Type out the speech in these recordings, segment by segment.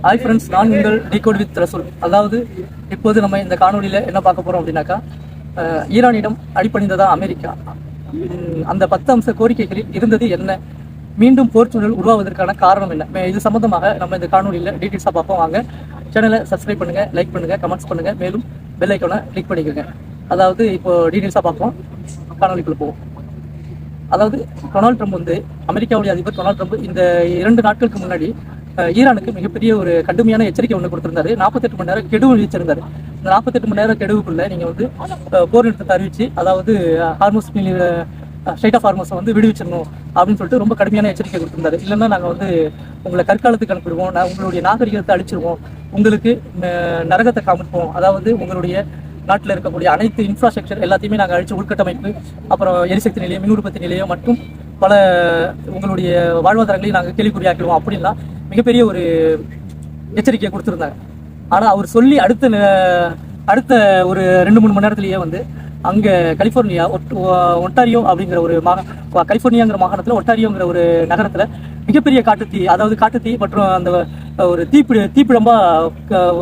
Hi friends, நான் உங்கள் decode with ரசூல். அதாவது இப்போது நம்ம இந்த காணொலியில் என்ன பார்க்க போகிறோம் அப்படின்னாக்கா, ஈரானிடம் அடிபணிந்ததா அமெரிக்கா, அந்த 10 அம்ச கோரிக்கைகளில் இருந்தது என்ன, மீண்டும் போர் சூழல் உருவாவதற்கான காரணம் என்ன, இது சம்பந்தமாக நம்ம இந்த காணொலியில் டீட்டெயில்ஸாக பார்ப்போம். வாங்க, சேனலை சப்ஸ்கிரைப் பண்ணுங்கள், லைக் பண்ணுங்கள், கமெண்ட்ஸ் பண்ணுங்கள், மேலும் பெல் ஐக்கானை கிளிக் பண்ணிக்கோங்க. அதாவது இப்போ டீட்டெயில்ஸாக பார்ப்போம், காணொலிக்குள்ளே போவோம். அதாவது டொனால்ட் ட்ரம்ப் வந்து, அமெரிக்காவுடைய அதிபர் டொனால்ட் ட்ரம்ப் இந்த 2 நாட்களுக்கு முன்னாடி ஈரானுக்கு மிகப்பெரிய ஒரு கடுமையான எச்சரிக்கை ஒன்று கொடுத்திருந்தாரு. 48 மணி நேரம் கெடு விதிச்சிருந்தாரு. இந்த 48 மணி நேரம் கெடுவுக்குள்ள நீங்க வந்து போர் நிறுத்தத்தை அறிவிச்சு, அதாவது ஹார்மோஸ் ஸ்ட்ரைட் ஆஃப் ஹார்மோஸை வந்து விடுவிச்சிடணும் அப்படின்னு சொல்லிட்டு ரொம்ப கடுமையான எச்சரிக்கை கொடுத்திருந்தாரு. இல்லைன்னா நாங்கள் வந்து உங்களை கற்காலத்துக்கு அனுப்பிடுவோம், உங்களுடைய நாகரிகத்தை அழிச்சிருவோம், உங்களுக்கு நரகத்தை காமிப்போம், அதாவது உங்களுடைய நாட்டில் இருக்கக்கூடிய அனைத்து இன்ஃப்ராஸ்ட்ரக்சர் எல்லாத்தையுமே நாங்கள் அழிச்சு, உள்கட்டமைப்பு, அப்புறம் எரிசக்தி நிலையம், மின் உற்பத்தி நிலையம் மற்றும் பல உங்களுடைய வாழ்வாதாரங்களையும் நாங்கள் கேள்விக்குறியாக்கிடுவோம் அப்படின்லாம் மிகப்பெரிய ஒரு எச்சரிக்கையை கொடுத்துருந்தாங்க. ஆனால் அவர் சொல்லி அடுத்த ஒரு 2-3 மணி நேரத்திலேயே வந்து அங்கே கலிஃபோர்னியா ஒன்டாரியோ அப்படிங்கிற ஒரு கலிஃபோர்னியாங்கிற மாகாணத்தில் ஒன்டாரியோங்கிற ஒரு நகரத்தில் மிகப்பெரிய காட்டுத்தீ, அதாவது காட்டுத்தீ மற்றும் அந்த ஒரு தீப்பிழம்பா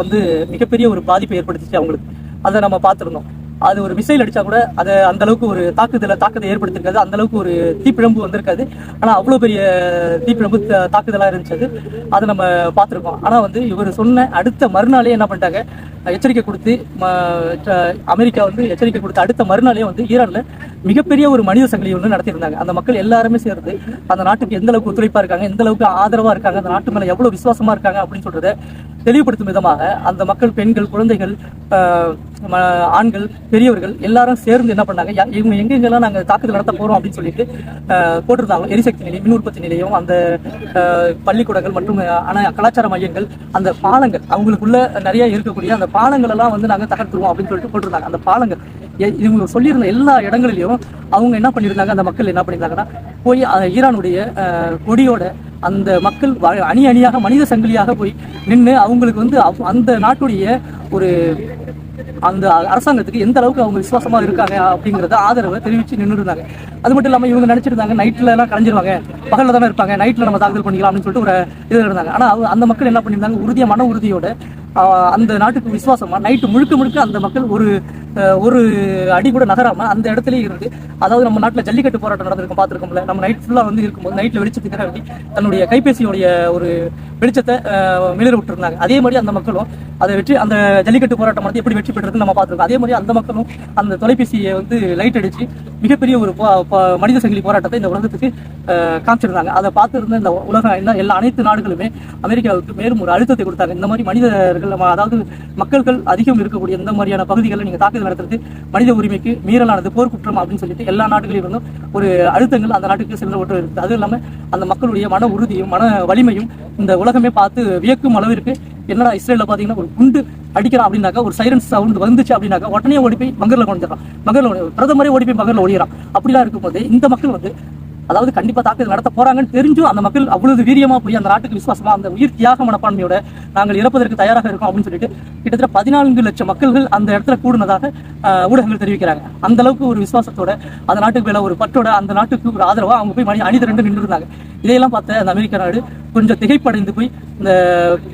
வந்து மிகப்பெரிய ஒரு பாதிப்பை ஏற்படுத்திச்சு அவங்களுக்கு. அதை நம்ம பார்த்துருந்தோம். அது ஒரு மிசைல் அடிச்சா கூட அதை அந்த அளவுக்கு ஒரு தாக்கத்தை ஏற்படுத்திருக்காது, அந்த அளவுக்கு ஒரு தீப்பிழம்பு வந்திருக்காது. ஆனால் அவ்வளோ பெரிய தீப்பிழம்பு தாக்குதலாக இருந்துச்சு. அதை நம்ம பார்த்துருக்கோம். ஆனால் வந்து இவர் சொன்ன அடுத்த மறுநாளே என்ன பண்ணிட்டாங்க, எச்சரிக்கை கொடுத்து, அமெரிக்கா வந்து எச்சரிக்கை கொடுத்து அடுத்த மறுநாளே வந்து ஈரானில் மிகப்பெரிய ஒரு மனித சங்கிலி ஒன்று நடத்தியிருந்தாங்க. அந்த மக்கள் எல்லாருமே சேர்ந்து அந்த நாட்டுக்கு எந்த அளவுக்கு ஒத்துழைப்பாக இருக்காங்க, எந்த அளவுக்கு ஆதரவாக இருக்காங்க, அந்த நாட்டு மேலே எவ்வளோ விசுவாசமாக இருக்காங்க அப்படின்னு சொல்றதை தெளிவுபடுத்தும் விதமாக அந்த மக்கள், பெண்கள், குழந்தைகள், ஆண்கள், பெரியவர்கள் எல்லாரும் சேர்ந்து என்ன பண்ணாங்க, இவங்க எங்கெங்கெல்லாம் நாங்கள் தாக்குதல் நடத்த போறோம் அப்படின்னு சொல்லிட்டு போட்டிருந்தாங்க. எரிசக்தி நிலையம், மின் உற்பத்தி நிலையம், அந்த பள்ளிக்கூடங்கள் மற்றும் கலாச்சார மையங்கள், அந்த பாலங்கள், அவங்களுக்குள்ள நிறைய இருக்கக்கூடிய அந்த பாலங்கள் எல்லாம் வந்து நாங்கள் தகர்த்துருவோம் அப்படின்னு சொல்லிட்டு போட்டிருந்தாங்க. அந்த பாலங்கள் இவங்க சொல்லியிருந்த எல்லா இடங்களிலையும் அவங்க என்ன பண்ணியிருந்தாங்க, அந்த மக்கள் என்ன பண்ணியிருந்தாங்கன்னா போய் ஈரானுடைய கொடியோட அந்த மக்கள் அணி அணியாக மனித சங்கிலியாக போய் நின்று அவங்களுக்கு வந்து அந்த நாட்டுடைய ஒரு அந்த அரசாங்கத்துக்கு எந்த அளவுக்கு அவங்க விசுவாசமா இருக்காங்க அப்படிங்கறத ஆதரவை தெரிவிச்சு நின்று இருந்தாங்க. அது மட்டும் இல்லாம இவங்க நினைச்சிருந்தாங்க நைட்ல எல்லாம் கலைஞ்சிருவாங்க, பகல்ல தானே இருப்பாங்க, நைட்ல நம்ம தாக்குதல் பண்ணிக்கலாம் அப்படின்னு சொல்லிட்டு ஒரு இது இருந்தாங்க. ஆனா அந்த மக்கள் என்ன பண்ணியிருந்தாங்க, மன உறுதியோட அந்த நாட்டுக்கு விசுவாசமா நைட்டு முழுக்க அந்த மக்கள் ஒரு அடி கூட நகராம அந்த இடத்துலயே இருந்து, அதாவது நம்ம நாட்டுல ஜல்லிக்கட்டு போராட்டம் நடந்திருக்கும், பார்த்திருக்கோம்ல, நம்ம நைட் ஃபுல்லா வந்து இருக்கும்போது நைட்ல வெளிச்சத்துக்காக வேண்டி தன்னுடைய கைபேசியோடைய ஒரு வெளிச்சத்தை மிளிர விட்டுருந்தாங்க. அதே மாதிரி அந்த மக்களும் அதை அந்த ஜல்லிக்கட்டு போராட்டம் வந்து எப்படி வெற்றி பெற்றதுன்னு நம்ம பார்த்திருக்கோம். அதே மாதிரி அந்த மக்களும் அந்த தொலைபேசியை வந்து லைட் அடிச்சு மிகப்பெரிய ஒரு மனித சங்கிலி போராட்டத்தை இந்த உலகத்துக்கு காமிச்சிருந்தாங்க. அதை பார்த்திருந்த இந்த உலகம் அனைத்து நாடுகளுமே அமெரிக்காவுக்கு மேலும் ஒரு அழுத்தத்தை கொடுத்தாங்க. இந்த மாதிரி மனிதர்கள், அதாவது மக்கள்கள் அதிகம் இருக்கக்கூடிய இந்த மாதிரியான பகுதிகளில் நீங்க தாக்குதல் நடத்துறது மனித உரிமைக்கு மீறலானது, போர் குற்றம் அப்படின்னு சொல்லிட்டு எல்லா நாடுகளிலும் இருந்தும் ஒரு அழுத்தங்கள் அந்த நாட்டுக்கு செல்ல ஒன்று இருக்குது. அதுவும் இல்லாம அந்த மக்களுடைய மன உறுதியும் மன வலிமையும் இந்த உலகமே பார்த்து வியக்கும் அளவிற்கு, என்னடா இஸ்ரேல்ல பாத்தீங்கன்னா ஒரு குண்டு அடிக்கிறான் அப்படின்னாக்கா, ஒரு சைரன்ஸ் சவுண்ட் வந்துச்சு அப்படின்னாக்கா உடனே ஓடி போய் பங்கர்ல கொண்டுறான், பிரதமரே ஓடி போய் பங்கர்ல ஓடிறான். அப்படிலாம் இருக்கும்போது இந்த மக்கள் வந்து, அதாவது கண்டிப்பா தாக்குதல் நடத்த போறாங்கன்னு தெரிஞ்சும் அந்த மக்கள் அவ்வளவு வீரியமா போய் அந்த நாட்டுக்கு விசுவாசமா அந்த உயிர் தியாக மனப்பான்மையோட நாங்கள் இறப்பதற்கு தயாராக இருக்கோம் அப்படின்னு சொல்லிட்டு கிட்டத்தட்ட 14 லட்சம் மக்கள்கள் அந்த இடத்துல கூடுனதாக ஊடகங்கள் தெரிவிக்கிறாங்க. அந்த அளவுக்கு ஒரு விசுவாசத்தோட அந்த நாட்டுக்கு மேல ஒரு பற்றோட அந்த நாட்டுக்கு ஒரு ஆதரவா அவங்க போய் அணிதிரண்டு நின்று இருந்தாங்க. இதையெல்லாம் பார்த்த அந்த அமெரிக்க நாடு கொஞ்சம் திகைப்படைந்து போய் இந்த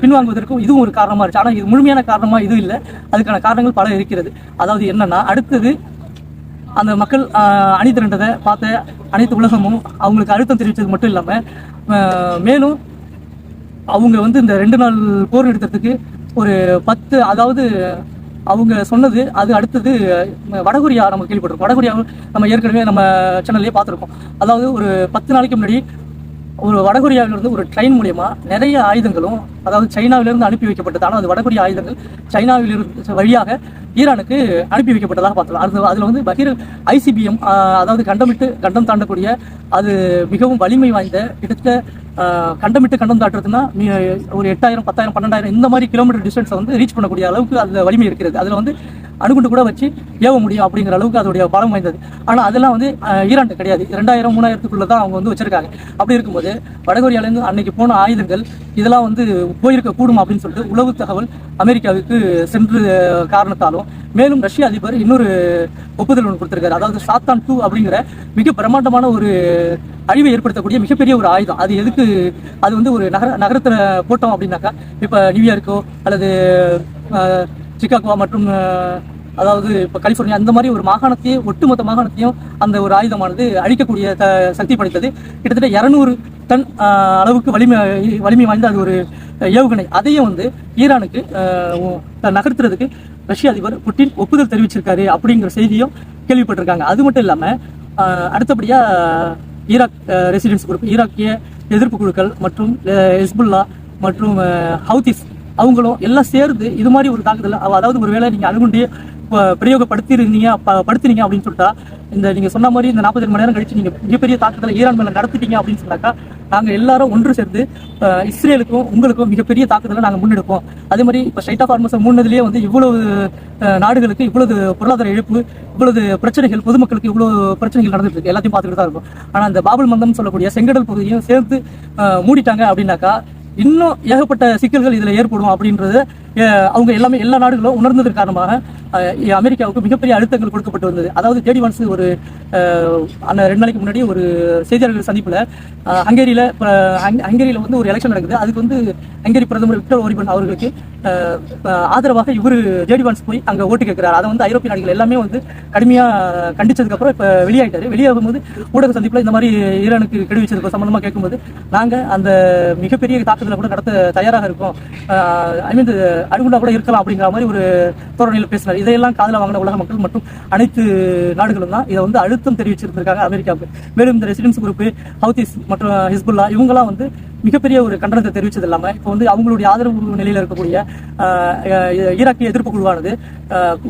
பின்வாங்குவதற்கும் இதுவும் ஒரு காரணமா இருந்துச்சு. ஆனா இது முழுமையான காரணமா இது இல்லை, அதுக்கான காரணங்கள் பல இருக்கிறது. அதாவது என்னன்னா, அடுத்தது அந்த மக்கள் அணி திரண்டதை பார்த்த அனைத்து உலகமும் அவங்களுக்கு அழுத்தம் தெரிவித்தது மட்டும் இல்லாம, மேலும் அவங்க வந்து இந்த 2 நாள் போர் நிறுத்தத்துக்கு ஒரு 10, அதாவது அவங்க சொன்னது, அது அடுத்தது வடகொரியா நம்ம கேள்விப்பட்டிருக்கோம். வடகொரியா நம்ம ஏற்கனவே நம்ம சேனல்லே பார்த்துருக்கோம். அதாவது ஒரு 10 நாளைக்கு முன்னாடி ஒரு வடகொரியாவிலிருந்து ஒரு ட்ரெயின் மூலியமா நிறைய ஆயுதங்களும், அதாவது சைனாவிலிருந்து அனுப்பி வைக்கப்பட்டது, ஆனால் அது வடகொரிய ஆயுதங்கள் சைனாவிலிருந்து வழியாக ஈரானுக்கு அனுப்பி வைக்கப்பட்டதாக பார்த்தோம். அதுல வந்து ICBM, அதாவது கண்டம் தாண்டக்கூடிய, அது மிகவும் வலிமை வாய்ந்த, கிட்டத்தட்ட கண்டம் தாட்டுறதுன்னா ஒரு 8000, 10,000, 12,000 இந்த மாதிரி கிலோமீட்டர் டிஸ்டன்ஸை வந்து ரீச் பண்ணக்கூடிய அளவுக்கு அதுல வலிமை இருக்கிறது. அதுல வந்து அணுகுண்டு கூட வச்சு ஏவ முடியும் அப்படிங்கிற அளவுக்கு அதோடைய பலம் வாய்ந்தது. ஆனால் அதெல்லாம் வந்து ஈரான் கிடையாது. 2000 3000க்குள்ள தான் அவங்க வந்து வச்சிருக்காங்க. அப்படி இருக்கும்போது வடகொரியாவிலேருந்து அன்னைக்கு போன ஆயுதங்கள் இதெல்லாம் வந்து போயிருக்க கூடும் அப்படின்னு சொல்லிட்டு உளவு தகவல் அமெரிக்காவுக்கு சென்று காரணத்தாலும், மேலும் ரஷ்ய அதிபர் இன்னொரு ஒப்புதல் ஒன்று கொடுத்திருக்காரு. அதாவது சாத்தான் 2 அப்படிங்கிற மிக பிரமாண்டமான ஒரு அழிவை ஏற்படுத்தக்கூடிய மிகப்பெரிய ஒரு ஆயுதம். அது எதுக்கு, அது வந்து ஒரு நகரத்தில் போட்டோம் அப்படின்னாக்கா, இப்போ நியூயார்க்கோ அல்லது சிகாகோ மற்றும் அதாவது இப்போ கலிபோர்னியா அந்த மாதிரி ஒரு மாகாணத்தையும் ஒட்டுமொத்த மாகாணத்தையும் அந்த ஒரு ஆயுதமானது அழிக்கக்கூடிய சக்தி படைத்தது. கிட்டத்தட்ட 200 டன் அளவுக்கு வலிமை வாய்ந்த அது ஒரு ஏவுகணை. அதையும் வந்து ஈரானுக்கு நகர்த்துறதுக்கு ரஷ்ய அதிபர் புட்டின் ஒப்புதல் தெரிவிச்சிருக்காரு அப்படிங்கிற செய்தியும் கேள்விப்பட்டிருக்காங்க. அது மட்டும் இல்லாமல் அடுத்தபடியா ஈராக் ரெசிடென்ஸ் குரூப், ஈராக்கிய எதிர்ப்பு குழுக்கள் மற்றும் ஹிஸ்புல்லா மற்றும் ஹவுதிஸ் அவங்களும் எல்லாம் சேர்ந்து இது மாதிரி ஒரு தாக்குதல், அதாவது ஒருவேளை நீங்க அணுகுண்டே பிரயோகப்படுத்தினீங்க அப்படின்னு சொல்லிட்டா, இந்த நீங்க சொன்ன மாதிரி இந்த 48 மணி நேரம் கழிச்சு நீங்க மிகப்பெரிய தாக்குதலை ஈரான் மேல நடத்திட்டீங்க அப்படின்னு சொன்னாக்கா, நாங்க எல்லாரும் ஒன்று சேர்ந்து இஸ்ரேலுக்கும் உங்களுக்கும் மிகப்பெரிய தாக்குதலை நாங்க முன்னெடுப்போம். அதே மாதிரி இப்ப ஸ்ட்ரைட் ஆஃப் ஹார்மஸ் மூணுலயே வந்து இவ்வளவு நாடுகளுக்கு இவ்வளவு பொருளாதார இழப்பு, இவ்வளவு பிரச்சனைகள், பொதுமக்களுக்கு இவ்வளவு பிரச்சனைகள் நடந்துட்டு இருக்கு, எல்லாத்தையும் பார்த்துட்டு தான் இருக்கும். ஆனா இந்த பாபுல் மந்தம் சொல்லக்கூடிய செங்கடல் பகுதியும் சேர்த்து மூடிட்டாங்க அப்படின்னாக்கா இன்னும் ஏகப்பட்ட சிக்கல்கள் இதுல ஏற்படும் அப்படின்றது அவங்க எல்லாமே எல்லா நாடுகளும் உணர்ந்ததற்கு காரணமாக அமெரிக்காவுக்கு மிகப்பெரிய அழுத்தங்கள் கொடுக்கப்பட்டு வந்தது. அதாவது ஜேடி வான்ஸ் ஒரு 2 நாளைக்கு முன்னாடி ஒரு செய்தியாளர்கள் சந்திப்புல ஹங்கேரியில வந்து ஒரு எலெக்ஷன் நடக்குது. அதுக்கு வந்து ஹங்கேரி பிரதமர் விக்டர் ஓர்பான் அவர்களுக்கு ஆதரவாக இவரு ஜேடி வான்ஸ் போய் அங்க ஓட்டு கேட்கிறார். அதை வந்து ஐரோப்பிய நாடுகள் எல்லாமே வந்து கடுமையா கண்டிச்சதுக்கு அப்புறம் இப்ப வெளியாயிட்டாரு. வெளியாகும் போது ஊடக சந்திப்புல இந்த மாதிரி ஈரானுக்கு கெடுவிச்சதுக்கு சம்பந்தமா கேட்கும்போது, நாங்க அந்த மிகப்பெரிய தாக்குதலை கூட நடத்த தயாராக இருக்கோம், ஐ மீன் அணுகுண்டா கூட இருக்கலாம் அப்படிங்கிற மாதிரி ஒரு தோரணையில் பேசினார். இதையெல்லாம் காதல வாங்கின உலக மக்கள் மற்றும் அனைத்து நாடுகளும் தான் இதை வந்து அழுத்தம் தெரிவிச்சிருந்திருக்காங்க அமெரிக்காவுக்கு. மேலும் இந்த ரெசிடென்ஸ் குரூப், ஹவுதிஸ் மற்றும் ஹிஸ்புல்லா இவங்கெல்லாம் வந்து மிகப்பெரிய ஒரு கண்டனத்தை தெரிவிச்சது இல்லாம இப்போ வந்து அவங்களுடைய ஆதரவு நிலையில் இருக்கக்கூடிய ஈராக்கிய எதிர்ப்பு குழுவானது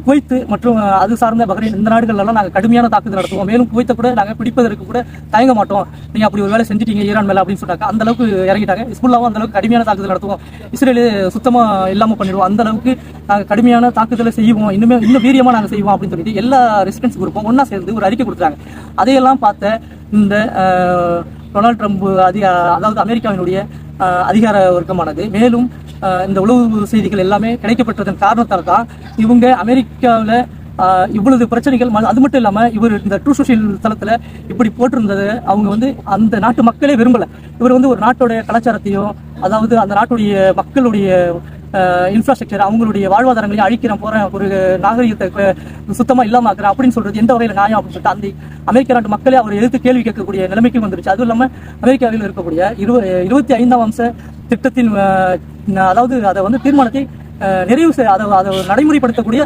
குவைத் மற்றும் அது சார்ந்த பஹ்ரைன் இந்த நாடுகள்லாம் நாங்கள் கடுமையான தாக்குதல் நடத்துவோம், மேலும் குவைத்தை கூட நாங்கள் பிடிப்பதற்கு கூட தயங்க மாட்டோம், நீங்க அப்படி ஒரு வேலை செஞ்சிட்டீங்க ஈரான் மேல அப்படின்னு சொன்னாங்க. அந்த அளவுக்கு இறங்கிட்டாங்க. ஹிஸ்புல்லாவும் அந்த அளவுக்கு கடுமையான தாக்குதல் நடத்துவோம், இஸ்ரேலு சுத்தமா இல்லாம பண்ணிடுவோம், அந்த அளவுக்கு நாங்கள் கடுமையான தாக்குதலை செய்வோம், இன்னும் வீரியமா நாங்கள் செய்வோம் அப்படின்னு சொல்லிட்டு எல்லா ரெசிடென்ஸ் குரூப்பும் ஒன்னா சேர்ந்து ஒரு அறிக்கை கொடுத்தாங்க. அதையெல்லாம் பார்த்த இந்த டொனால்ட் ட்ரம்ப் அதாவது அமெரிக்காவினுடைய அதிகார வர்க்கமானது மேலும் இந்த உளவு செய்திகள் எல்லாமே கிடைக்கப்பட்டதன் காரணத்தால் தான் இவங்க அமெரிக்காவில் இவ்வளவு பிரச்சனைகள், அது மட்டும் இல்லாம இவர் இந்த ட்ரூ சோஷியல் தளத்துல இப்படி போட்டிருந்தது அவங்க வந்து அந்த நாட்டு மக்களே விரும்பல. இவர் வந்து ஒரு நாட்டோடைய கலாச்சாரத்தையும், அதாவது அந்த நாட்டுடைய மக்களுடைய இன்ஃப்ராஸ்ட்ரக்சர், அவங்களுடைய வாழ்வாதாரங்களையும் அழிக்கிறேன் போறேன், ஒரு நாகரிகத்தை சுத்தமா இல்லாம ஆக்குறேன் அப்படின்னு சொல்றது எந்த வகையில நியாயம் அப்படின்னு சொல்லிட்டு அந்த அமெரிக்க நாட்டு மக்களே அவர் எதிர்த்து கேள்வி கேட்கக்கூடிய நிலைமைக்கு வந்துருச்சு. அதுவும் இல்லாம அமெரிக்காவில் இருக்கக்கூடிய 25ஆம் அம்ச திட்டத்தின் அதாவது அதை வந்து தீர்மானத்தை அதை நடைமுறைப்படுத்தக்கூடிய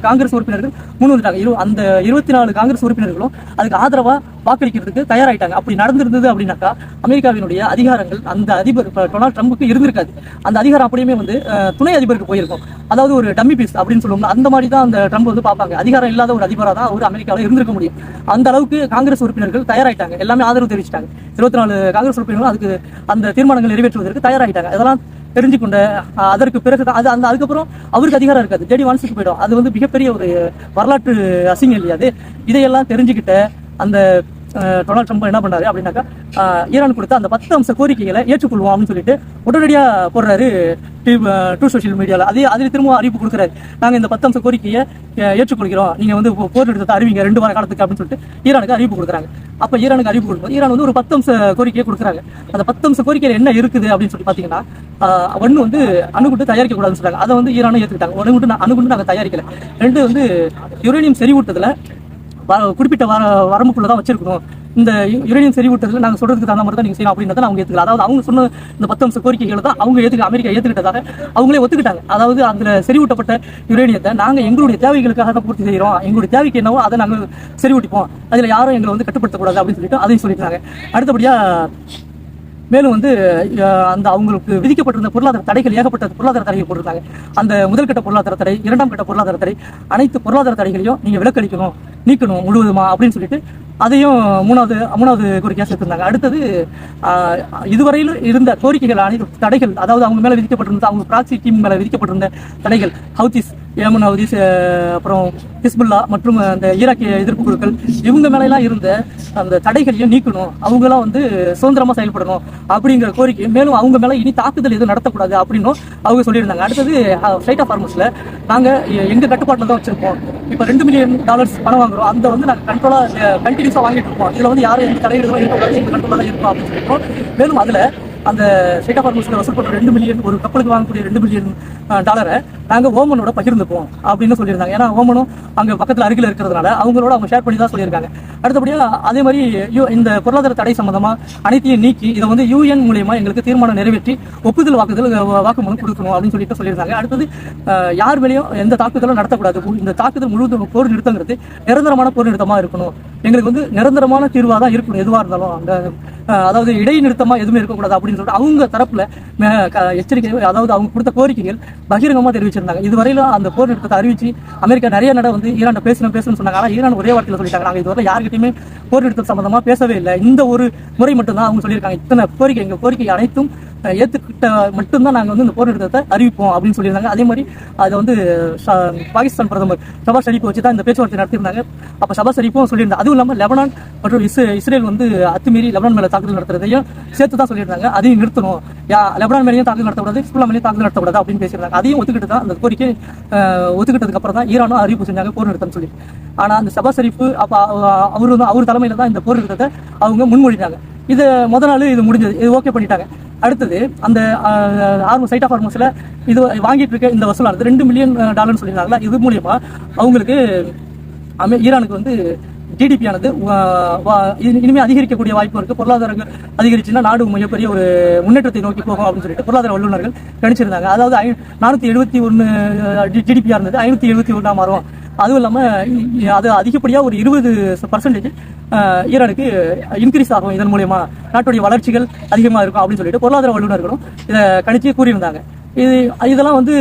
காங்கிரஸ் உறுப்பினர்கள் முன் வந்துட்டாங்க. அந்த 24 காங்கிரஸ் உறுப்பினர்களும் அதுக்கு ஆதரவா வாக்களிக்கிறதுக்கு தயாராயிட்டாங்க. அப்படி நடந்திருந்தது அப்படின்னாக்கா அமெரிக்காவினுடைய அதிகாரங்கள் அந்த அதிபர் டொனால்ட் ட்ரம்புக்கு இருந்திருக்காது. அந்த அதிகாரம் அப்படியுமே வந்து துணை அதிபருக்கு போயிருக்கும். அதாவது ஒரு டம்மி பீஸ் அப்படின்னு சொல்லுவோம். அந்த மாதிரி தான் அந்த ட்ரம்ப் வந்து பார்ப்பாங்க. அதிகாரம் இல்லாத ஒரு அதிபராக தான் அவர் அமெரிக்காவில் இருந்திருக்க முடியும். அந்த அளவுக்கு காங்கிரஸ் உறுப்பினர்கள் தயாராயிட்டாங்க, எல்லாமே ஆதரவு தெரிவிச்சிட்டாங்க. 24 காங்கிரஸ் உறுப்பினர்கள் அதுக்கு அந்த தீர்மானங்கள் நிறைவேற்றுவதற்கு தயாராகிட்டாங்க. இதெல்லாம் தெரிஞ்சுக்கொண்ட அதற்கு பிறகு அதுக்கப்புறம் அவருக்கு அதிகாரம் இருக்காது, ஜேடி வான்ஸுக்கு போயிடும். அது வந்து மிகப்பெரிய ஒரு வரலாற்று அசிங்கம் இல்லையா அது. இதையெல்லாம் தெரிஞ்சுக்கிட்ட அந்த டொனால்ட் ட்ரம்ப் என்ன பண்ணாரு அப்படின்னாக்கா, ஈரான் கொடுத்த அந்த 10 அம்ச கோரிக்கைகளை ஏற்றுக்கொள்வோம் அப்படின்னு சொல்லிட்டு உடனடியா போடுறாரு ட்ரூ சோஷியல் மீடியாவில். அதில் திரும்ப அறிவிப்பு கொடுக்குறாரு, நாங்கள் இந்த 10 அம்ச கோரிக்கையை ஏற்றுக்கொள்கிறோம், நீங்க வந்து போர் நிறுத்தத்தை அறிவிங்க 2 வார காலத்துக்கு அப்படின்னு சொல்லிட்டு ஈரானுக்கு அறிவிப்பு கொடுக்குறாங்க. அப்ப ஈரானுக்கு அறிவிப்பு கொடுக்கும் ஈரான் வந்து ஒரு 10 அம்ச கோரிக்கையை கொடுக்குறாங்க. அந்த 10 அம்ச கோரிக்கையில் என்ன இருக்குது அப்படின்னு சொல்லி பாத்தீங்கன்னா, ஒன்று வந்து அணுகுண்டு தயாரிக்க கூடாதுன்னு சொல்றாங்க. அதை வந்து ஈரானும் ஏற்றுக்கிட்டாங்க. அணுகுண்டு நாங்கள் தயாரிக்கல. 2 வந்து யுரேனியம் செறிவூட்டத்துல குறிப்பிட்ட வரம்புக்குள்ளதான் வச்சிருக்கணும். இந்த யுரேனியம் செறிவூட்டத்தில் நாங்கள் சொல்றதுக்கு தகுந்த மாதிரி தான் நீங்க செய்யணும் அப்படின்றத அவங்க ஏற்றுக்கல. அதாவது அவங்க சொன்ன இந்த 10 அம்ச கோரிக்கைகளை தான் அவங்க அமெரிக்கா ஏற்றுக்கிட்டதாக அவங்களே ஒத்துக்கிட்டாங்க. அதாவது அந்த செறிவூட்டப்பட்ட யுரேனியத்தை நாங்கள் எங்களுடைய தேவைகளுக்காக தான் பூர்த்தி செய்கிறோம், எங்களுடைய தேவைக்கு என்னவோ அதை நாங்கள் செறிவூட்டிப்போம், அதில் யாரும் எங்களை வந்து கட்டுப்படுத்தக்கூடாது அப்படின்னு சொல்லிட்டு அதையும் சொல்லியிருக்காங்க. அடுத்தபடியா மேலும் வந்து அந்த அவங்களுக்கு விதிக்கப்பட்டிருந்த பொருளாதார தடைகள், ஏகப்பட்ட பொருளாதார தடைகள் போட்டிருக்காங்க. அந்த முதல்கட்ட பொருளாதார தடை, 2ஆம் கட்ட பொருளாதார தடை, அனைத்து பொருளாதார தடைகளையும் நீங்க விலக்களிக்கணும், நீக்கணும் முழுவதுமா அப்படின்னு சொல்லிட்டு அதையும் மூணாவது கோரிக்கையா சேர்த்திருந்தாங்க. அடுத்தது இதுவரையில் இருந்த கோரிக்கைகள் அனைத்து தடைகள், அதாவது அவங்க மேல விதிக்கப்பட்டிருந்த, அவங்க பிராக்சி டீம் மேல விதிக்கப்பட்டிருந்த தடைகள், ஹவுதிஸ் ஏமன் ஹவுதிஸ், அப்புறம் ஹிஸ்புல்லா மற்றும் அந்த ஈராக்கிய எதிர்ப்பு குழுக்கள் இவங்க மேலாம் இருந்த அந்த தடைகளையும் நீக்கணும், அவங்களாம் வந்து சுதந்திரமா செயல்படணும் அப்படிங்கிற கோரிக்கை, மேலும் அவங்க மேல இனி தாக்குதல் எதுவும் நடத்தக்கூடாது அப்படின்னும் அவங்க சொல்லியிருந்தாங்க. அடுத்தது ஸ்ட்ரைட் ஆஃப் ஹார்மஸ்ல நாங்க எங்க கட்டுப்பாட்டில் தான் வச்சிருப்போம். இப்போ $2 மில்லியன் பணம் வாங்குறோம், அந்த வந்து நாங்கள் கண்டினியூஸா வாங்கிட்டு இருப்போம். இதுல வந்து யாரும் எந்த தலையிடுதலும் இருக்கக்கூடாது, எங்க கண்ட்ரோலா தான் இருக்கும் அப்படின்னு சொல்லியிருக்கோம். மேலும் அதுல அந்த ஸ்ட்ரைட் ஆஃப் ஹார்மஸ்ல வசூல் பண்ற $2 மில்லியன், ஒரு கப்பலுக்கு வாங்கக்கூடிய $2 மில்லியன் நாங்க ஓமனோட பகிர்ந்துப்போம் அப்படின்னு சொல்லியிருந்தாங்க. ஏன்னா ஓமனும் அங்க பக்கத்துல அருகில் இருக்கிறதுனால அவங்களோட அவங்க ஷேர் பண்ணி தான் சொல்லியிருக்காங்க. அடுத்தபடியா அதே மாதிரி இந்த பொருளாதார தடை சம்பந்தமா அனைத்தையும் நீக்கி இதை வந்து UN மூலியமா எங்களுக்கு தீர்மானம் நிறைவேற்றி ஒப்புதல் வாக்குமூலம் கொடுக்கணும் அப்படின்னு சொல்லிட்டு சொல்லியிருந்தாங்க. அடுத்தது யார் மேலேயும் எந்த தாக்குதலும் நடத்தக்கூடாது, இந்த தாக்குதல் முழு போர் நிறுத்தங்கிறது நிரந்தரமான போர் நிறுத்தமா இருக்கணும், எங்களுக்கு வந்து நிரந்தரமான தீர்வாக தான் இருக்கணும் எதுவாக இருந்தாலும், அந்த அதாவது இடைநிறுத்தமா எதுவுமே இருக்கக்கூடாது அப்படின்னு சொல்லிட்டு அவங்க தரப்புல எச்சரிக்கை, அதாவது அவங்க கொடுத்த கோரிக்கைகள் பகிரங்கமா தெரிவிச்சிருந்தாங்க. இதுவரையிலும் அந்த போர் நிறுத்தத்தை அறிவிச்சு அமெரிக்கா நிறைய நட வந்து ஈரான் பேசணும்னு சொன்னாங்க. ஆனால் ஈரான் ஒரே வார்த்தையில் சொல்லிட்டாங்க, நாங்கள் இதுவரை யாருக்கிட்டையுமே போர் நிறுத்தம் சம்பந்தமா பேசவே இல்லை, இந்த ஒரு முறை மட்டும்தான் அவங்க சொல்லியிருக்காங்க. இத்தனை கோரிக்கை, எங்க கோரிக்கை அனைத்தும் ஏற்றுக்கிட்ட மட்டும்தான் நாங்கள் வந்து இந்த போர் நிறுத்தத்தை அறிவிப்போம் அப்படின்னு சொல்லியிருந்தாங்க. அதே மாதிரி அதை வந்து பாகிஸ்தான் பிரதமர் ஷபாஸ் ஷரீஃப் வச்சு தான் இந்த பேச்சுவார்த்தை நடத்தியிருந்தாங்க. அப்போ ஷபாஸ் ஷரீஃபும் சொல்லியிருந்தாங்க. அதுவும் இல்லாமல் லெபனான் மற்றும் இஸ்ரேல் வந்து அத்துமீறி லெபனான் மேலே தாக்குதல் நடத்துறதையும் சேர்த்து தான் சொல்லியிருந்தாங்க. அதையும் நிறுத்தணும், லெபனான் மேலேயும் தாக்குதல் நடத்தக்கூடாது, ஹிஸ்புல்லா மேலேயும் தாக்குதல் நடத்தக்கூடாது அப்படின்னு பேசியிருந்தாங்க. அதையும் ஒத்துக்கிட்டு தான் அந்த கோரிக்கை ஒத்துக்கிட்டதுக்கு அப்புறம் தான் ஈரானும் அறிவிப்பு செஞ்சாங்க போர் நிறுத்தம் சொல்லி. ஆனால் அந்த ஷபாஸ் ஷரீஃப் அப்போ அவர் தலைமையில் தான் இந்த போர் நிறுத்தத்தை அவங்க முன்மொழிந்தாங்க. இது முதல் நாள் இது முடிஞ்சது, இது ஓகே பண்ணிட்டாங்க. அடுத்தது அந்த ஸ்ட்ரைட் ஆஃப் ஹார்மஸ்ல இது வாங்கிட்டு இருக்க இந்த வசூலானது $2 மில்லியன் சொல்லியிருந்தாங்களா, இது மூலியமா அவங்களுக்கு ஈரானுக்கு வந்து GDP ஆனது இனிமேல் அதிகரிக்கக்கூடிய வாய்ப்பு இருக்கு. பொருளாதாரம் அதிகரிச்சுன்னா நாடு மிகப்பெரிய ஒரு முன்னேற்றத்தை நோக்கி போகும் அப்படின்னு சொல்லிட்டு பொருளாதார வல்லுநர்கள் கணிச்சிருந்தாங்க. அதாவது 471 GDP இருந்தது 571 மாறும். அதுவும் இல்லாமல் அது அதிகப்படியாக ஒரு 20% ஈரானுக்கு இன்க்ரீஸ் ஆகும், இதன் மூலயமா நாட்டுடைய வளர்ச்சிகள் அதிகமாக இருக்கும் அப்படின்னு சொல்லிட்டு பொருளாதார வல்லுநர்களும் இதை கணிச்சு கூறியிருந்தாங்க. இதெல்லாம் வந்து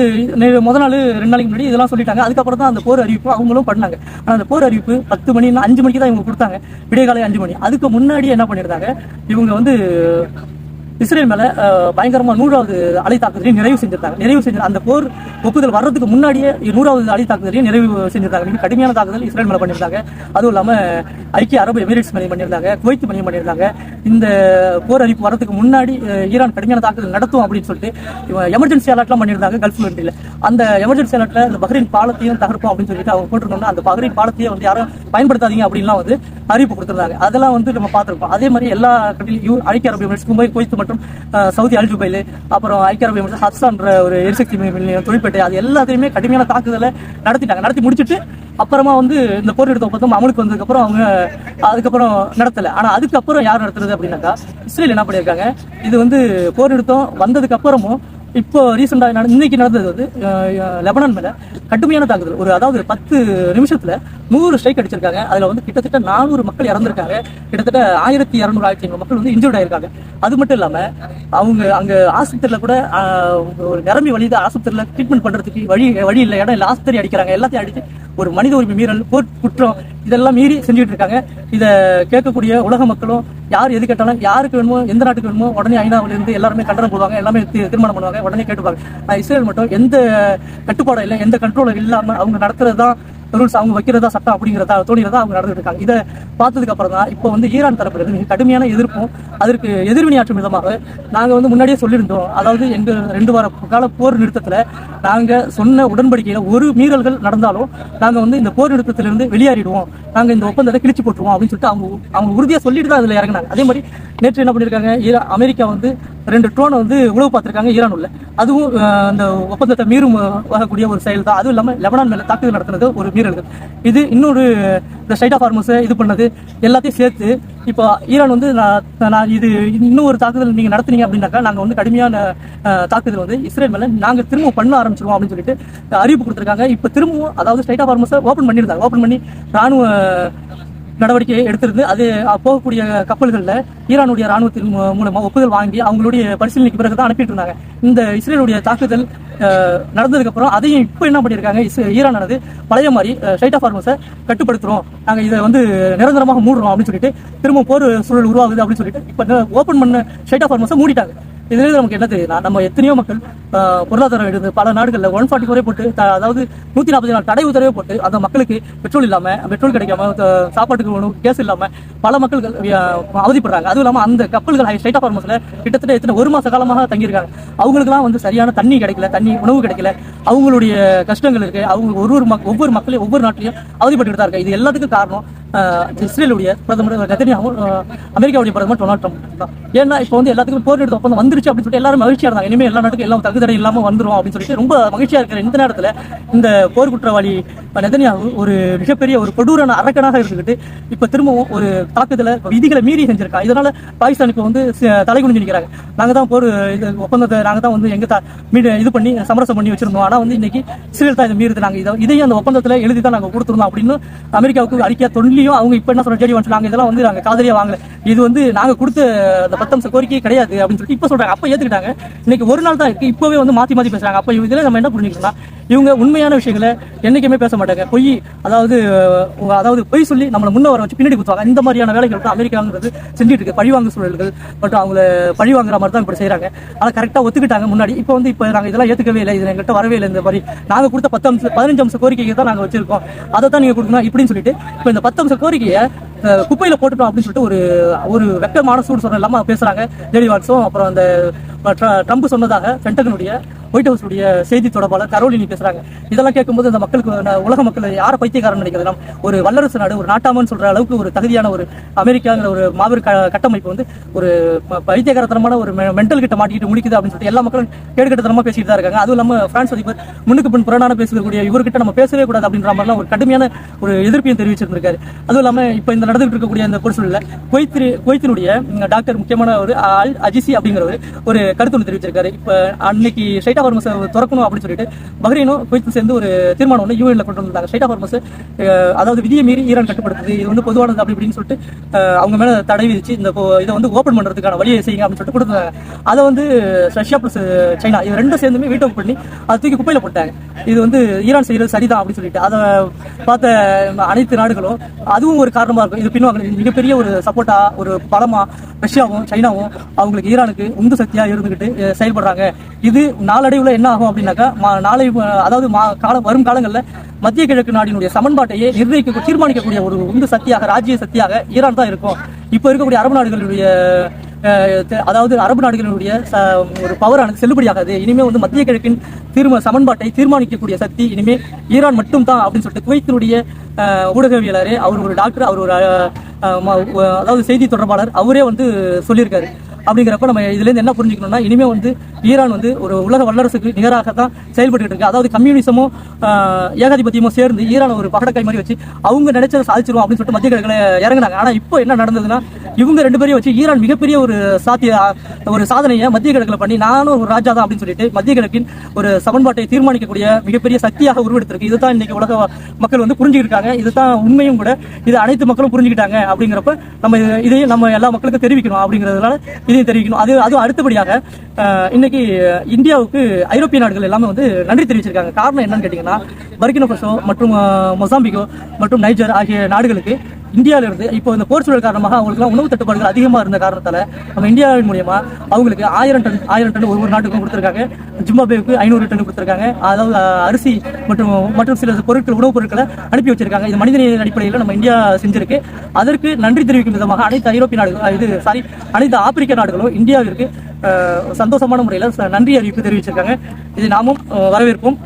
முதல் நாள் 2 நாளைக்கு முன்னாடி இதெல்லாம் சொல்லிட்டாங்க. அதுக்கப்புறம் தான் அந்த போர் அறிவிப்பு அவங்களும் பண்ணாங்க. ஆனால் அந்த போர் அறிவிப்பு 10 மணி 5 மணிக்கு தான் இவங்க கொடுத்தாங்க, விடியகாலை 5 மணி. அதுக்கு முன்னாடி என்ன பண்ணியிருந்தாங்க, இவங்க வந்து இஸ்ரேல் மேல பயங்கரமா 100வது அலை தாக்குதலையும் நிறைவு செஞ்சிருந்தாங்க. அந்த போர் ஒப்புதல் வர்றதுக்கு முன்னாடியே 100வது அலை தாக்குதலையும் நிறைவு செஞ்சிருந்தாங்க. மிக கடுமையான தாக்குதல் இஸ்ரேல் மேல பண்ணியிருந்தாங்க. அதுவும் இல்லாம ஐக்கிய அரபு எமிரேட்ஸ் மேலே பண்ணியிருந்தாங்க, குவைத் மேலேயும் பண்ணியிருந்தாங்க. இந்த போர் அறிவிப்பு வரதுக்கு முன்னாடி ஈரான் கடுமையான தாக்குதல் நடத்தும் அப்படின்னு சொல்லிட்டு எமர்ஜென்சி அலர்ட்லாம் பண்ணியிருந்தாங்க கல்ஃப் கண்ட்ரியில். அந்த எமர்ஜென்சி அலர்ட்ல இந்த பஹ்ரைன் பாலத்தையும் தகர்ப்போம் அப்படின்னு சொல்லிட்டு அவங்க போட்டிருந்தாங்க. அந்த பஹ்ரைன் பாலத்தையும் வந்து யாரும் பயன்படுத்தாதீங்க அப்படின்லாம் வந்து அறிவிப்பு கொடுத்திருந்தாங்க. அதெல்லாம் வந்து நம்ம பார்த்துருப்போம். அதே மாதிரி எல்லா கண்ட்ரிலும் ஐக்கிய அரபு எமிரேட்ஸ், குவைத் மற்றும் சவுதி அல்ஜுபைல், அப்புறம் ஐக்கிய அரபு எமிரேட்ஸ் ஹட்சான்ற ஒரு எரிசக்தி தொழிற்பேட்டை, அது எல்லாத்தையுமே கடுமையான தாக்குதலை நடத்தி முடிச்சுட்டு அப்புறமா வந்து இந்த போர் நிறுத்த ஒப்பந்தம் அமலுக்கு வந்ததுக்கப்புறம் அவங்க அதுக்கப்புறம் நடத்தலை. ஆனால் அதுக்கப்புறம் யார் நடத்துறது அப்படின்னாக்கா இஸ்ரேல் என்ன பண்ணியிருக்காங்க, இது வந்து போர் நிறுத்தம் வந்ததுக்கு அப்புறமும் இப்போ ரீசெண்டாக இன்னைக்கு நடந்தது வந்து லெபனான் மேல கடுமையான தாக்குதல், அதாவது 10 நிமிஷத்துல 100 ஸ்ட்ரைக் அடிச்சிருக்காங்க. அதுல வந்து கிட்டத்தட்ட 400 மக்கள் இறந்திருக்காங்க, கிட்டத்தட்ட 1200 1500 மக்கள் வந்து இன்ஜூர்ட் ஆயிருக்காங்க. அது மட்டும் இல்லாம அவங்க அங்க ஆஸ்பத்திரியில கூட ஒரு நிரம்பி வழியுது, ஆஸ்பத்திரியில ட்ரீட்மெண்ட் பண்றதுக்கு வழி இல்லை, இடம் இல்லை, ஆஸ்பத்திரி அடிக்கிறாங்க. எல்லாத்தையும் அடிச்சு ஒரு மனித உரிமை மீறல், போர் குற்றம் இதெல்லாம் மீறி செஞ்சுட்டு இருக்காங்க. இதை கேட்கக்கூடிய உலக மக்களும் யார் எது கேட்டாலும், யாருக்கு வேணுமோ எந்த நாட்டுக்கு வேணுமோ உடனே ஐநாவிலிருந்து எல்லாருமே கண்டனம் போடுவாங்க, எல்லாமே தீர்மானம் பண்ணுவாங்க, உடனே கேட்டுப்பாங்க. இஸ்ரேல் மட்டும் எந்த கட்டுப்பாடும் இல்லை, எந்த கண்ட்ரோலும் இல்லாம அவங்க நடத்துறது தான் ரூல்ஸ், அவங்க வைக்கிறதா சட்டம் அப்படிங்கிறதா தோணிகிறதா அவங்க நடந்துட்டு இருக்காங்க. இதை பார்த்ததுக்கு அப்புறம் தான் இப்போ வந்து ஈரான் தரப்புல இருந்து கடுமையான எதிர்ப்பும் அதற்கு எதிர்வினையாற்றும் விதமாக நாங்கள் வந்து முன்னாடியே சொல்லியிருந்தோம். அதாவது எங்க 2 வார கால போர் நிறுத்தத்தில் நாங்கள் சொன்ன உடன்படிக்கையில் ஒரு மீறல்கள் நடந்தாலும் நாங்கள் வந்து இந்த போர் நிறுத்தத்திலிருந்து வெளியேறிடுவோம், நாங்கள் இந்த ஒப்பந்தத்தை கிழிச்சு போட்டுருவோம் அப்படின்னு சொல்லிட்டு அவங்க உறுதியாக சொல்லிட்டு தான் அதில் இறங்கினாங்க. அதே மாதிரி நேற்று என்ன பண்ணியிருக்காங்க, அமெரிக்கா வந்து 2 ட்ரோனை வந்து உளவு பார்த்துருக்காங்க ஈரான் உள்ள. அதுவும் அந்த ஒப்பந்தத்தை மீறும் வரக்கூடிய ஒரு செயல் தான். அதுவும் இல்லாமல் லெபனான் மேலே தாக்குதல் நடத்துனது ஒரு மீறல்கள். இது இன்னொரு இந்த ஸ்ட்ரைட் ஆஃப் ஹார்மஸ் இது பண்ணது எல்லாத்தையும் சேர்த்து இப்போ ஈரான் வந்து நான் இது இன்னும் ஒரு தாக்குதல் நீங்கள் நடத்துனீங்க அப்படின்னாக்கா நாங்கள் வந்து கடுமையான தாக்குதல் வந்து இஸ்ரேல் மேலே நாங்கள் திரும்பவும் பண்ண ஆரம்பிச்சிருவோம் அப்படின்னு சொல்லிட்டு அறிவிப்பு கொடுத்துருக்காங்க. இப்போ திரும்பவும் அதாவது ஸ்ட்ரைட் ஆஃப் ஹார்மஸை ஓப்பன் பண்ணியிருந்தாங்க. ஓப்பன் பண்ணி ராணுவ நடவடிக்கையை எடுத்திருந்து அது போகக்கூடிய கப்பல்களில் ஈரானுடைய ராணுவத்தின் மூலமா ஒப்புதல் வாங்கி அவங்களுடைய பரிசீலனைக்கு பிறகு தான் அனுப்பிட்டு இருந்தாங்க. இந்த இஸ்ரேலுடைய தாக்குதல் நடந்ததுக்கு அப்புறம் அதையும் இப்போ என்ன பண்ணியிருக்காங்க, ஈரானானது பழைய மாதிரி ஸ்ட்ரைட் ஆஃப் ஹார்மஸை கட்டுப்படுத்துறோம், நாங்கள் இதை வந்து நிரந்தரமாக மூடுறோம் அப்படின்னு சொல்லிட்டு திரும்ப போர் சூழல் உருவாகுது அப்படின்னு சொல்லிட்டு இப்போ ஓப்பன் பண்ண ஸ்ட்ரைட் ஆஃப் ஹார்மஸை மூடிட்டாங்க. இதுல நமக்கு என்ன தெரியுதுன்னா, நம்ம எத்தனையோ மக்கள் பொருளாதாரம் எடுத்து பல நாடுகளில் 144 போட்டு, அதாவது 144 தடை உத்தரவே போட்டு அந்த மக்களுக்கு பெட்ரோல் கிடைக்காம, சாப்பாட்டுக்கு உணவு கேஸ் இல்லாம பல மக்கள் அவதிப்படுறாங்க. அதுவும் இல்லாம அந்த கப்பல்கள் ஸ்ட்ரைட் ஆஃப் ஹார்மஸ்ல கிட்டத்தட்ட எத்தனை 1 மாச காலமாக தங்கியிருக்காங்க. அவங்களுக்குலாம் வந்து சரியான தண்ணி கிடைக்கல, உணவு கிடைக்கல, அவங்களுடைய கஷ்டங்கள் இருக்கு. அவங்க ஒவ்வொரு மக்களையும் ஒவ்வொரு நாட்டிலையும் அவதிப்பட்டு தான் இருக்காங்க. இது எல்லாத்துக்கும் காரணம் இஸ்ரேலுடைய பிரதமர் நெதன்யாஹூ, அமெரிக்காவுடைய பிரதமர் டொனால்ட் ட்ரம்ப் தான். ஏன்னா இப்போ வந்து எல்லாத்துக்கும் போர் நிறுத்த ஒப்பந்தம் வந்துருச்சு அப்படின்னு சொல்லிட்டு எல்லாரும் மகிழ்ச்சியா இருந்தாங்க. இனிமேல் எல்லா நாட்டுக்கும் எல்லாம் தகுதடை இல்லாம வந்துரும் அப்படின்னு சொல்லிட்டு ரொம்ப மகிழ்ச்சியா இருக்கிற இந்த நேரத்துல இந்த போர் குற்றவாளி நெதன்யாஹூ ஒரு மிகப்பெரிய ஒரு கொடூரான அரக்கனாக இருந்துகிட்டு இப்ப திரும்பவும் ஒரு தாக்குதலை விதிகளை மீறி செஞ்சிருக்காங்க. இதனால பாகிஸ்தான் இப்போ வந்து தலை குனிஞ்சு நிற்கிறாங்க. நாங்க தான் போர் ஒப்பந்தத்தை நாங்க தான் வந்து எங்க இது பண்ணி சமரசம் பண்ணி வச்சிருந்தோம். ஆனா வந்து இன்னைக்கு இஸ்ரேல் தான் இதை மீறுது. நாங்க இதையும் அந்த ஒப்பந்தத்துல எழுதி தான் நாங்க கொடுத்துருந்தோம் அப்படின்னு அமெரிக்காவுக்கு அறிக்கையா சொல்லியும் அவங்க இப்ப என்ன சொல்ற ஜெடி வந்து நாங்க இதெல்லாம் வந்து நாங்க காதலியா வாங்கல, இது வந்து நாங்க கொடுத்த அந்த 10 அம்ச கோரிக்கை கிடையாது அப்படின்னு சொல்லிட்டு இப்ப சொல்றாங்க. அப்ப ஏத்துக்கிட்டாங்க. இன்னைக்கு ஒரு நாள் தான் இருக்கு, இப்பவே வந்து மாத்தி பேசுறாங்க. அப்ப இதுல நம்ம என்ன புரிஞ்சுக்கணும்னா, இவங்க உண்மையான விஷயங்களை என்னைக்குமே பேச மாட்டாங்க. அதாவது பொய் சொல்லி நம்மளை முன்ன வர வச்சு பின்னாடி குத்துவாங்க. இந்த மாதிரியான வேலைகள் தான் அமெரிக்காங்கிறது செஞ்சுட்டு இருக்கு. பழிவாங்க சூழல்கள் மற்றும் அவங்கள பழி வாங்குற மாதிரி தான் இப்படி செய்யறாங்க. அதை கரெக்டா ஒத்துக்கிட்டாங்க முன்னாடி. இப்ப நாங்க இதெல்லாம் ஏத்துக்கவே இல்லை, இது எங்கிட்ட வரவே இல்லை. இந்த மாதிரி நாங்க கொடுத்த 15 அம்ச கோரிக்கையை தான் நாங்க வச்சிருக்கோம், அதை தான் நீங்க கொடுக்கணும் இப்படின்னு சொல்லிட்டு இப்ப இந்த 10 அம்ச கோரிக்கையை குப்பையில போட்டுட்டோம் அப்படின்னு சொல்லிட்டு ஒரு வெக்கமான சூடு சொல்ற இல்லாம பேசுறாங்க ஜெடி வாட்ஸும். அப்புறம் அந்த ட்ரம்ப் சொன்னதாக பென்டகனுடைய ஒயிட் ஹவுஸ் உடைய செய்தி தொடர்பாளர் கரோலினி பேசுறாங்க. இதெல்லாம் கேட்கும்போது இந்த மக்களுக்கு, உலக மக்கள் யார பைத்தியக்காரன் நினைக்கிறது, ஒரு வல்லரசு நாடு, ஒரு நாட்டாமன்னு சொல்ற அளவுக்கு ஒரு தகுதியான ஒரு அமெரிக்காங்கிற ஒரு மாபெரும் கட்டமைப்பு வந்து ஒரு பைத்தியகாரத்தனமான ஒரு மென்டல் கிட்ட மாட்டிக்கிட்டு முடிக்குது அப்படின்னு சொல்லிட்டு எல்லா மக்களும் கேடுகட்டத்தனமா பேசிட்டு தான் இருக்காங்க. அதுவும் இல்லாம பிரான்ஸ் அதிபர் முன்னுக்கு பின் புறநான பேசக்கூடிய இவர்கிட்ட நம்ம பேசவே கூடாது அப்படின்ற மாதிரிலாம் ஒரு கடுமையான ஒரு எதிர்ப்பையும் தெரிவிச்சிருந்திருக்காரு. அதுவும் இல்லாம இப்ப இந்த நடந்துகிட்டு இருக்கக்கூடிய அந்த பொருசூழல்ல குவைத்தினுடைய டாக்டர் முக்கியமான ஒரு அஜிசி அப்படிங்கிறவர் ஒரு கருத்து தெரிவிச்சிருக்காரு. இப்ப அன்னைக்கு ஸ்ட்ரைட் ஆஃப் ஹார்மஸ் திறக்கணும் அப்படின்னு சொல்லிட்டு பஹ்ரைனும் குவைத்தும் சேர்ந்து ஒரு தீர்மானம் ஒன்று யூஎன்ல கொண்டு வந்தாங்க. ஸ்ட்ரைட் ஆஃப் ஹார்மஸ் அதாவது விதியை மீறி ஈரான் கட்டுப்படுத்துது, இது வந்து பொதுவானது அப்படி இப்படின்னு சொல்லிட்டு அவங்க மேல தடை விதிச்சு இதை வந்து ஓபன் பண்றதுக்கான வழியை செய்யுங்க அப்படின்னு சொல்லிட்டு கொடுத்தாங்க. அதை வந்து ரஷ்யா பிளஸ் சைனா இது ரெண்டும் சேர்ந்துமே வீட்டை பண்ணி அதை தூக்கி குப்பையில போட்டாங்க. இது வந்து ஈரான் செய்யறது சரிதான் அப்படின்னு சொல்லிட்டு அதை பார்த்த அனைத்து நாடுகளும் அதுவும் ஒரு காரணமா இருக்கும். இது பின்வாங்க மிகப்பெரிய ஒரு சப்போர்ட்டா, ஒரு பலமா ரஷ்யாவும் சைனாவும் அவங்களுக்கு ஈரானுக்கு உந்து சக்தியா இருந்துகிட்டு செயல்படுறாங்க. இது நாளடைவுல என்ன ஆகும் அப்படின்னாக்கா, வரும் காலங்கள்ல மத்திய கிழக்கு நாட்டினுடைய சமன்பாட்டையே தீர்மானிக்கக்கூடிய ஒரு உந்து சக்தியாக, ராஜ்ய சக்தியாக ஈரான் தான் இருக்கும். இப்ப இருக்கக்கூடிய அரபு நாடுகளுடைய அரபு நாடுகளுடைய ஒரு பவரானது செல்லுபடியாகாது. இனிமே வந்து மத்திய கிழக்கின் சமன்பாட்டை தீர்மானிக்கக்கூடிய சக்தி இனிமே ஈரான் மட்டும் தான் அப்படின்னு சொல்லிட்டு குவைத்தினுடைய ஊடகவியலாளர், அவர் ஒரு டாக்டர், அவர் ஒரு செய்தி தொடர்பாளர், அவரே வந்து சொல்லியிருக்காரு. அப்படிங்கிறப்ப நம்ம இதுல இருந்து என்ன புரிஞ்சுக்கணும்னா, இனிமே வந்து ஈரான் வந்து ஒரு உலக வல்லரசுக்கு நிகராக தான் செயல்பட்டு இருக்கு. அதாவது கம்யூனிசமும் ஏகாதிபத்தியமும் சேர்ந்து ஈரான் ஒரு பகடக்காய் மாதிரி வச்சு அவங்க நினைச்சதை சாதிச்சிரும் அப்படின்னு சொல்லிட்டு மத்திய கிழக்குல இறங்கினாங்க. ஆனா இப்போ என்ன நடந்ததுன்னா, இவங்க 2 பேரையும் வச்சு ஈரான் மிகப்பெரிய ஒரு சாதனையை மத்திய கிழக்குல பண்ணி நானும் ஒரு ராஜா தான் அப்படின்னு சொல்லிட்டு மத்திய கிழக்கின் ஒரு சமன்பாட்டை தீர்மானிக்கக்கூடிய மிகப்பெரிய சக்தியாக உருவெடுத்திருக்கு. இதுதான் இன்னைக்கு உலக மக்கள் வந்து புரிஞ்சுக்கிட்டாங்க. இதுதான் உண்மையும் கூட. இது அனைத்து மக்களும் புரிஞ்சுக்கிட்டாங்க. அப்படிங்கிறப்ப நம்ம இதையும் நம்ம எல்லா மக்களுக்கும் தெரிவிக்கணும். அப்படிங்கிறதுனால இதையும் தெரிவிக்கணும். அதுவும் அடுத்தபடியாக இன்னைக்கு இந்தியாவுக்கு ஐரோப்பிய நாடுகள் எல்லாமே வந்து நன்றி தெரிவிச்சிருக்காங்க. காரணம் என்னன்னு கேட்டீங்கன்னா, பர்கினோ ஃபசோ மற்றும் மொசாம்பிகோ மற்றும் நைஜர் ஆகிய நாடுகளுக்கு இந்தியாவில இருந்து இப்போ இந்த போர் சூழல் காரணமாக அவங்களுக்குலாம் உணவு தட்டுப்பாடுகள் அதிகமாக இருந்த காரணத்தால நம்ம இந்தியாவின் மூலியமா அவங்களுக்கு 1000 டன் ஒவ்வொரு நாட்டுக்கும் கொடுத்துருக்காங்க. ஜிம்பாப்வேவுக்கு 500 டன் கொடுத்துருக்காங்க. அதாவது அரிசி மற்றும் சில உணவுப் பொருட்களை அனுப்பி வச்சிருக்காங்க. இது மனிதநேய அடிப்படையில் நம்ம இந்தியா செஞ்சிருக்கு. அதற்கு நன்றி தெரிவிக்கும் விதமாக அனைத்து ஐரோப்பிய நாடுகளும் அனைத்து ஆப்பிரிக்க நாடுகளும் இந்தியாவிற்கு சந்தோஷமான முறையில் நன்றி அறிவிப்பு தெரிவிச்சிருக்காங்க. இதை நாமும் வரவேற்போம்.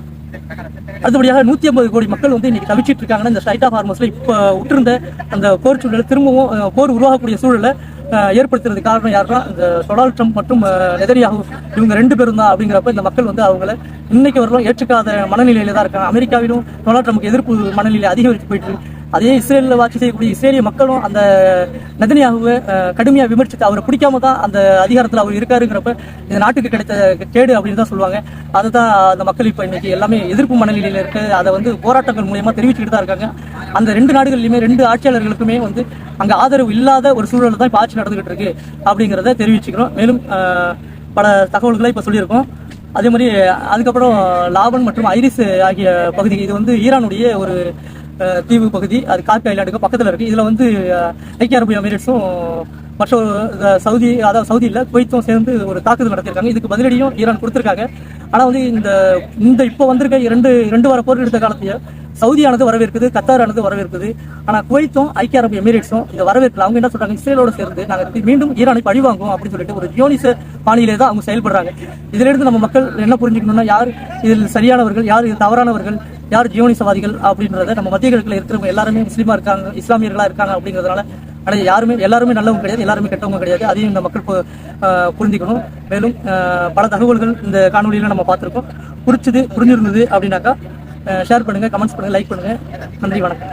அடுத்தபடியாக 150 கோடி மக்கள் வந்து இன்னைக்கு தவிச்சிட்டு இருக்காங்கன்னா, இந்த ஸ்ட்ரைட் ஆஃப் ஹார்மஸ்ல இப்ப விட்டிருந்த அந்த போர் சூழல் திரும்பவும் போர் உருவாகக்கூடிய சூழலை ஏற்படுத்துறது காரணம் யாருன்னா, இந்த டொனால்ட் ட்ரம்ப் மற்றும் நெதன்யாஹூ இவங்க 2 பேரும் தான். அப்படிங்கிறப்ப இந்த மக்கள் வந்து அவங்கள இன்னைக்கு வரலாம் ஏற்றுக்காத மனநிலையில தான் இருக்காங்க. அமெரிக்காவிலும் டொனால்ட் ட்ரம்ப்க்கு எதிர்ப்பு மனநிலை அதிகரித்து போயிட்டு இருக்கு. அதே இஸ்ரேலில் ஆட்சி செய்யக்கூடிய இஸ்ரேலிய மக்களும் அந்த நெதன்யாஹூவை கடுமையாக விமர்சித்து அவரை பிடிக்காம தான் அந்த அதிகாரத்தில் அவர் இருக்காருங்கிறப்ப இந்த நாட்டுக்கு கிடைத்த கேடு அப்படின்னு தான் சொல்லுவாங்க. அதுதான் அந்த மக்கள் இப்போ இன்னைக்கு எல்லாமே எதிர்ப்பு மனநிலையில் இருக்கு. அதை வந்து போராட்டங்கள் மூலியமா தெரிவிச்சுக்கிட்டு தான் இருக்காங்க. அந்த 2 நாடுகளிலுமே 2 ஆட்சியாளர்களுக்குமே வந்து அங்கே ஆதரவு இல்லாத ஒரு சூழல் தான் இப்போ ஆட்சி நடந்துகிட்டு இருக்கு அப்படிங்கிறத தெரிவிச்சுக்கிறோம். மேலும் பல தகவல்களை இப்போ சொல்லியிருக்கோம். அதே மாதிரி அதுக்கப்புறம் லாபன் மற்றும் ஐரிஸ் ஆகிய பகுதி, இது வந்து ஈரானுடைய ஒரு தீவு பகுதி, அது கார்க் ஐலாண்டுக்கு பக்கத்தில் இருக்குது. இதில் வந்து ஐக்கிய அரபு எமிரேட்ஸும் மற்ற சவுதி, அதாவது சவுதி இல்லை குவைத்தும் சேர்ந்து ஒரு தாக்குதல் நடத்தியிருக்காங்க. இதுக்கு பதிலடியும் ஈரான் கொடுத்துருக்காங்க. ஆனால் வந்து இந்த இப்போ வந்திருக்க இரண்டு வார போர் எடுத்த காலத்தையே சவுதியானது வரவேற்குது, கத்தாரானது வரவேற்குது. ஆனால் குவைத்தும் ஐக்கிய அரபு எமிரேட்ஸும் இந்த வரவேற்கல. அவங்க என்ன சொல்றாங்க, இஸ்ரேலோட சேர்ந்து நாங்கள் மீண்டும் ஈரானை பழிவாங்குவோம் அப்படின்னு சொல்லிட்டு ஒரு ஜியோனிச பாணியிலே தான் அவங்க செயல்படுறாங்க. இதிலிருந்து நம்ம மக்கள் என்ன புரிஞ்சுக்கணும்னா, யார் இதில் சரியானவர்கள், யார் இது தவறானவர்கள், யார் ஜியோனிசவாதிகள் அப்படின்றத நம்ம மத்திய கிழக்கில் இருக்கிறவங்க எல்லாருமே முஸ்லீமா இருக்காங்க, இஸ்லாமியர்களா இருக்காங்க. அப்படிங்கிறதுனால ஆனால் எல்லாருமே நல்லவங்க கிடையாது, எல்லாருமே கெட்டவங்க கிடையாது. அதையும் இந்த மக்கள் புரிஞ்சுக்கணும். மேலும் பல தகவல்கள் இந்த காணொலியில நம்ம பார்த்துருக்கோம். புரிஞ்சிருந்தது அப்படின்னாக்கா ஷேர் பண்ணுங்க, கமெண்ட்ஸ் பண்ணுங்க, லைக் பண்ணுங்க. நன்றி, வணக்கம்.